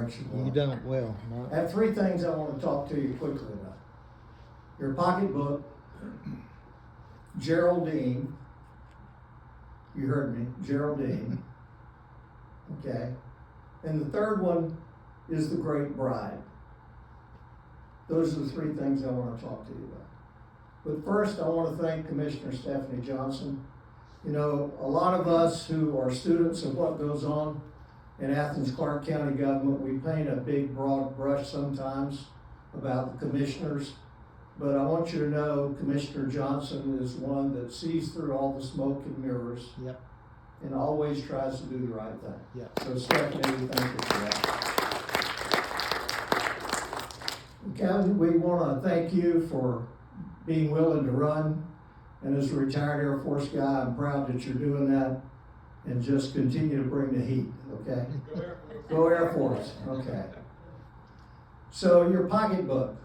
direction. You done it well, Mark. I have three things I want to talk to you quickly about. Your pocketbook, Geraldine, you heard me, Geraldine, okay? And the third one is the Great Bride. Those are the three things I want to talk to you about. But first, I want to thank Commissioner Stephanie Johnson. You know, a lot of us who are students of what goes on in Athens-Clarke County government, we paint a big broad brush sometimes about the commissioners. But I want you to know Commissioner Johnson is one that sees through all the smoke and mirrors. Yep. And always tries to do the right thing. Yep. So Stephanie, we thank you for that. Kevin, we want to thank you for being willing to run. And as a retired Air Force guy, I'm proud that you're doing that and just continue to bring the heat, okay? Go Air Force, okay. So your pocketbook.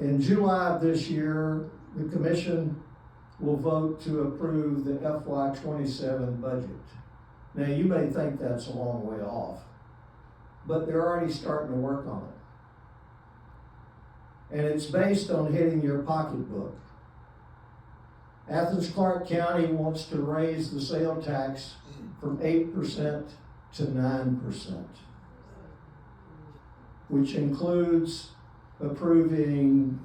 In July of this year, the commission will vote to approve the FY27 budget. Now, you may think that's a long way off, but they're already starting to work on it. And it's based on hitting your pocketbook. Athens-Clarke County wants to raise the sales tax from 8% to 9%, which includes approving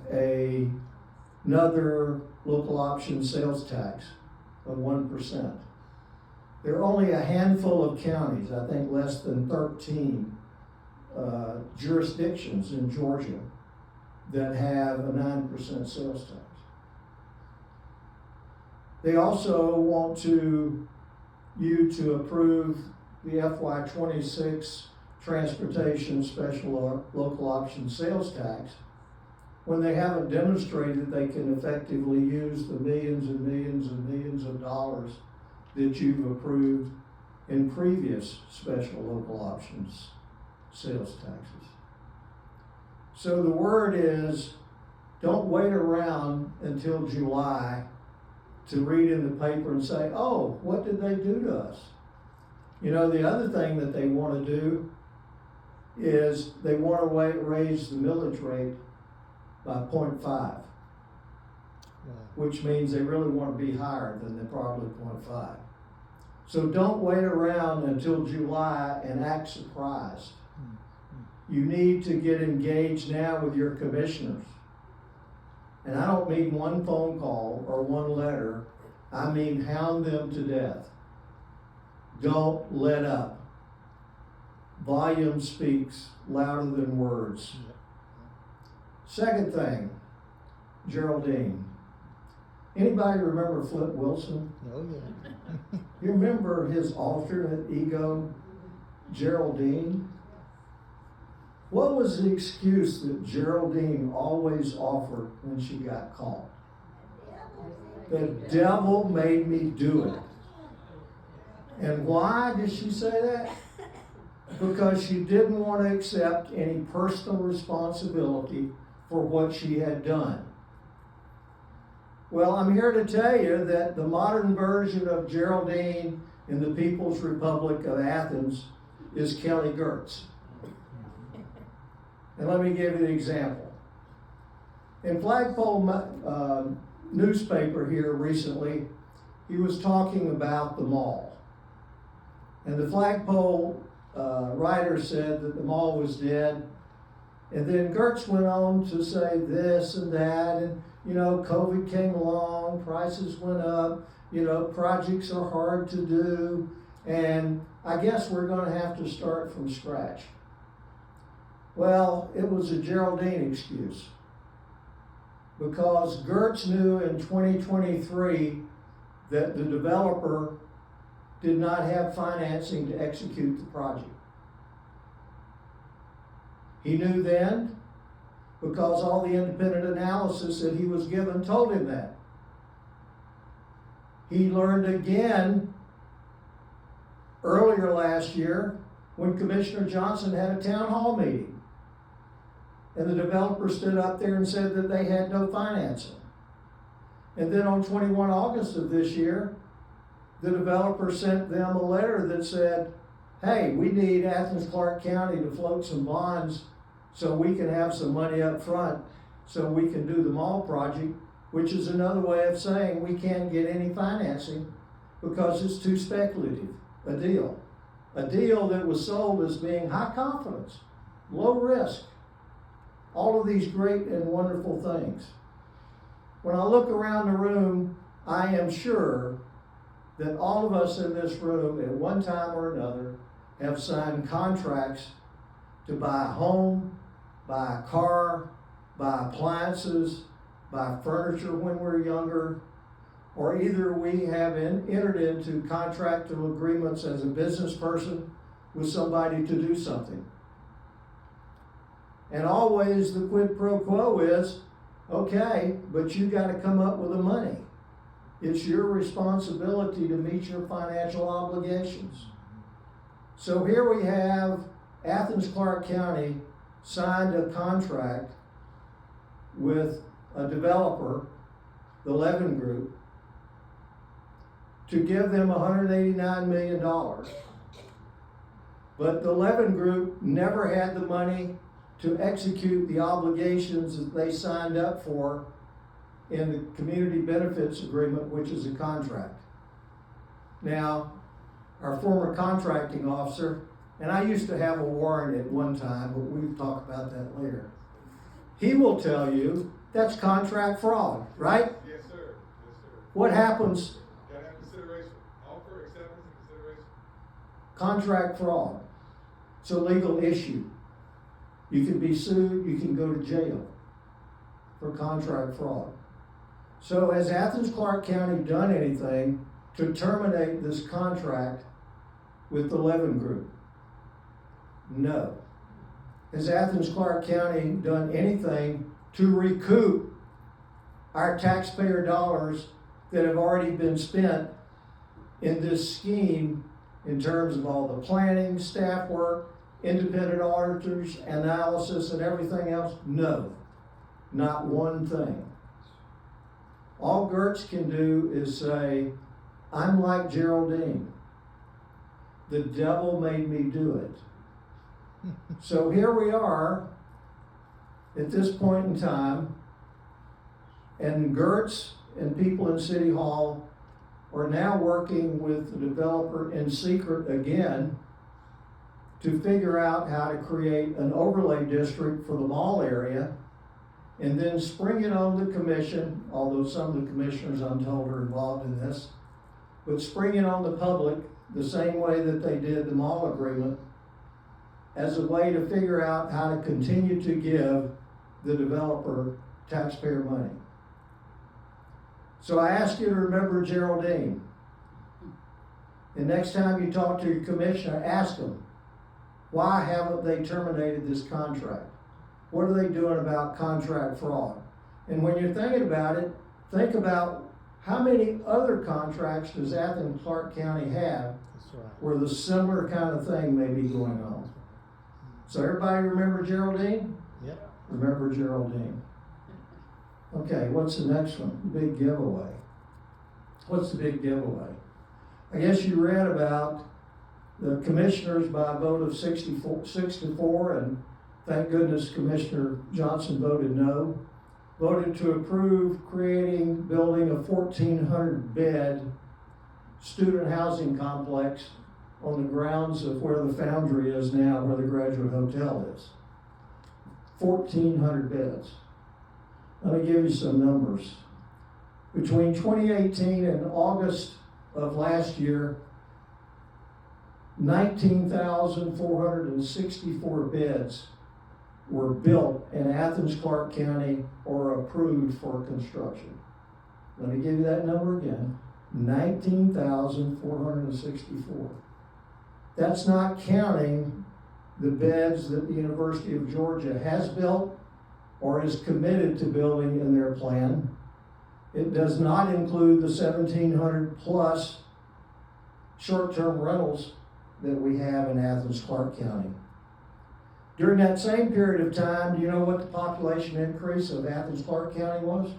another local option sales tax of 1%. There are only a handful of counties, I think less than 13 jurisdictions in Georgia that have a 9% sales tax. They also want you to approve the FY26 transportation special local option sales tax when they haven't demonstrated they can effectively use the millions and millions and millions of dollars that you've approved in previous special local options sales taxes. So the word is, don't wait around until July to read in the paper and say, oh, what did they do to us? You know, the other thing that they want to do is they want to raise the millage rate by 0.5, which means they really want to be higher than the probably 0.5. So don't wait around until July and act surprised. You need to get engaged now with your commissioners. And I don't mean one phone call or one letter. I mean hound them to death. Don't let up. Volume speaks louder than words. Second thing, Geraldine. Anybody remember Flip Wilson? Oh, yeah. You remember his alternate ego, Geraldine? What was the excuse that Geraldine always offered when she got caught? The devil made me do it. And why did she say that? Because she didn't want to accept any personal responsibility for what she had done. Well, I'm here to tell you that the modern version of Geraldine in the People's Republic of Athens is Kelly Gertz. And let me give you an example. In Flagpole newspaper here recently, he was talking about the mall. And the Flagpole writer said that the mall was dead. And then Gertz went on to say this and that, and you know, COVID came along, prices went up, you know, projects are hard to do, and I guess we're going to have to start from scratch. Well, it was a Geraldine excuse, because Gertz knew in 2023 that the developer did not have financing to execute the project. He knew then because all the independent analysis that he was given told him that. He learned again earlier last year when Commissioner Johnson had a town hall meeting. And the developer stood up there and said that they had no financing. And then on 21 August of this year, the developer sent them a letter that said, hey, we need Athens-Clarke County to float some bonds so we can have some money up front so we can do the mall project, which is another way of saying we can't get any financing because it's too speculative a deal. A deal that was sold as being high confidence, low risk, all of these great and wonderful things. When I look around the room, I am sure that all of us in this room at one time or another have signed contracts to buy a home, buy a car, buy appliances, buy furniture when we're younger, or either we have entered into contractual agreements as a business person with somebody to do something. And always the quid pro quo is, okay, but you got to come up with the money. It's your responsibility to meet your financial obligations. So here we have Athens-Clarke County signed a contract with a developer, the Levin Group, to give them $189 million. But the Levin Group never had the money to execute the obligations that they signed up for in the community benefits agreement, which is a contract. Now, our former contracting officer, and I used to have a warrant at one time, but we'll talk about that later. He will tell you that's contract fraud, right? Yes, sir. Yes, sir. What happens? Gotta have consideration. Offer, acceptance, and consideration. Contract fraud. It's a legal issue. You can be sued, you can go to jail for contract fraud. So has Athens-Clarke County done anything to terminate this contract with the Levin Group? No. Has Athens-Clarke County done anything to recoup our taxpayer dollars that have already been spent in this scheme in terms of all the planning, staff work, independent auditors, analysis, and everything else? No, not one thing. All Gertz can do is say, I'm like Geraldine. The devil made me do it. So here we are at this point in time, and Gertz and people in City Hall are now working with the developer in secret again to figure out how to create an overlay district for the mall area and then spring it on the commission, although some of the commissioners, I'm told, are involved in this, but spring it on the public the same way that they did the mall agreement as a way to figure out how to continue to give the developer taxpayer money. So I ask you to remember Geraldine. And next time you talk to your commissioner, ask them, why haven't they terminated this contract? What are they doing about contract fraud? And when you're thinking about it, think about how many other contracts does Athens-Clarke County have where the similar kind of thing may be going on. So everybody remember Geraldine? Yep. Remember Geraldine. Okay, what's the next one? The big giveaway. What's the big giveaway? I guess you read about the commissioners by a vote of 6-4, and thank goodness Commissioner Johnson voted no, voted to approve building a 1,400 bed student housing complex on the grounds of where the Foundry is now, where the Graduate Hotel is. 1,400 beds. Let me give you some numbers. Between 2018 and August of last year, 19,464 beds were built in Athens-Clarke County or approved for construction. Let me give you that number again. 19,464. That's not counting the beds that the University of Georgia has built or is committed to building in their plan. It does not include the 1,700 plus short-term rentals that we have in Athens-Clarke County. During that same period of time, do you know what the population increase of Athens-Clarke County was?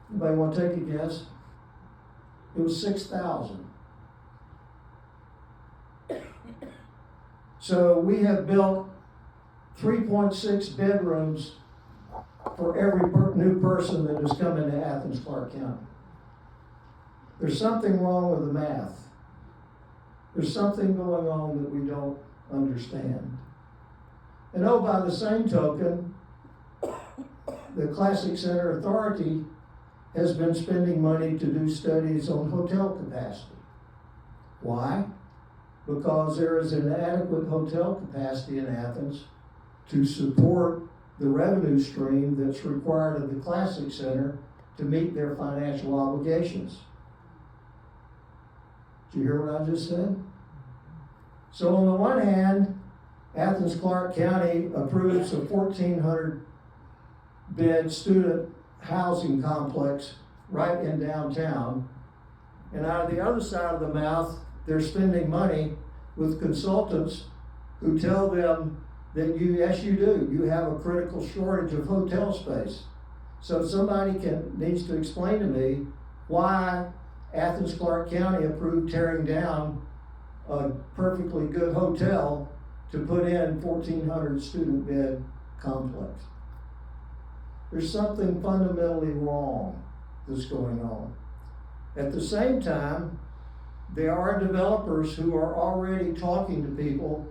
Anybody want to take a guess? It was 6,000. So we have built 3.6 bedrooms for every new person that has come into Athens-Clarke County. There's something wrong with the math. There's something going on that we don't understand. And oh, by the same token, the Classic Center Authority has been spending money to do studies on hotel capacity. Why? Because there is inadequate hotel capacity in Athens to support the revenue stream that's required of the Classic Center to meet their financial obligations. Did you hear what I just said? So on the one hand, Athens-Clarke County approves a 1,400 bed student housing complex right in downtown. And out of the other side of the mouth, they're spending money with consultants who tell them that yes, you do. You have a critical shortage of hotel space. So somebody needs to explain to me why Athens-Clarke County approved tearing down a perfectly good hotel to put in 1,400 student bed complex. There's something fundamentally wrong that's going on. At the same time, there are developers who are already talking to people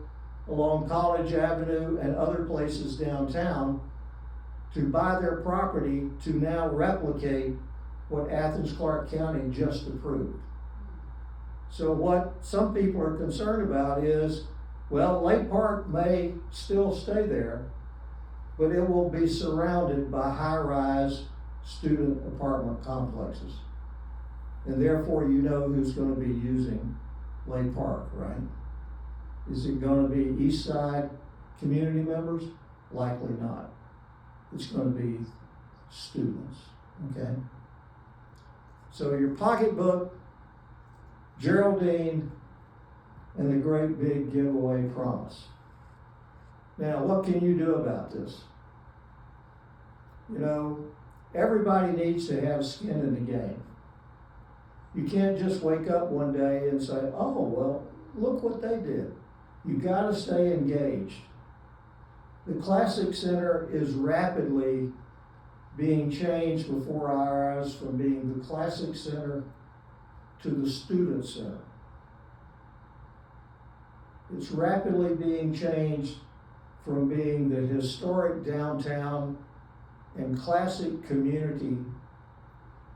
along College Avenue and other places downtown to buy their property to now replicate what Athens-Clarke County just approved. So what some people are concerned about is, well, Lake Park may still stay there, but it will be surrounded by high-rise student apartment complexes. And therefore, you know who's going to be using Lake Park, right? Is it going to be East Side community members? Likely not. It's going to be students, okay? So your pocketbook, Geraldine, and the great big giveaway promise. Now, what can you do about this? You know, everybody needs to have skin in the game. You can't just wake up one day and say, oh, well, look what they did. You gotta stay engaged. The Classic Center is rapidly being changed before our eyes from being the Classic Center to the Student Center. It's rapidly being changed from being the historic downtown and classic community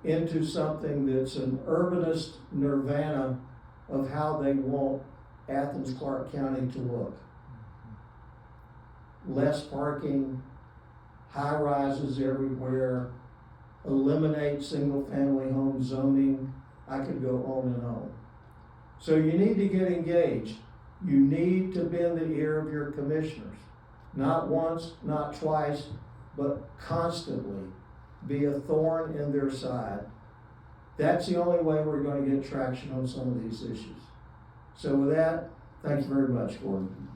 into something that's an urbanist nirvana of how they want Athens-Clarke County to look. Less parking, high rises everywhere, eliminate single-family home zoning. I could go on and on. So you need to get engaged. You need to bend the ear of your commissioners. Not once, not twice, but constantly be a thorn in their side. That's the only way we're going to get traction on some of these issues. So with that, thank you very much, Gordon.